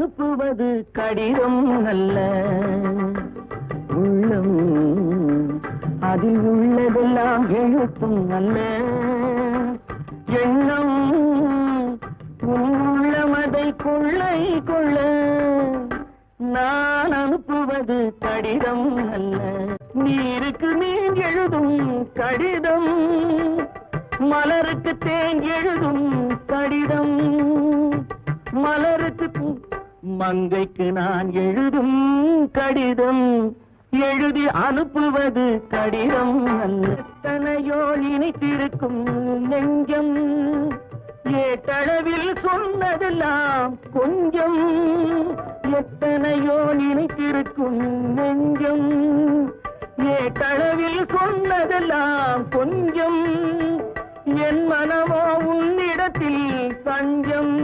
அனுப்புவது கடிதம் அல்ல, உள்ளம் அதில் உள்ளதெல்லாம் எழுத்தும் அல்ல. எண்ணம் உள்ளமதை கொள்ளை கொள்ள, நான் அனுப்புவது கடிதம் அல்ல. நீருக்கு நீர் எழுதும் கடிதம், மலருக்கு தேன் எழுதும் கடிதம், மலருக்கு மங்கைக்கு நான் எழுதும் கடிதம், எழுதி அனுப்புவது கடிதம் அல்ல. எத்தனையோ நினைத்திருக்கும் நெஞ்சம், ஏட்டளவில் சொன்னதெல்லாம் கொஞ்சம். எத்தனையோ நினைத்திருக்கும் நெஞ்சம், ஏட்டளவில் சொன்னதெல்லாம் கொஞ்சம். என் மனமோ உன்னிடத்தில் தஞ்சம்.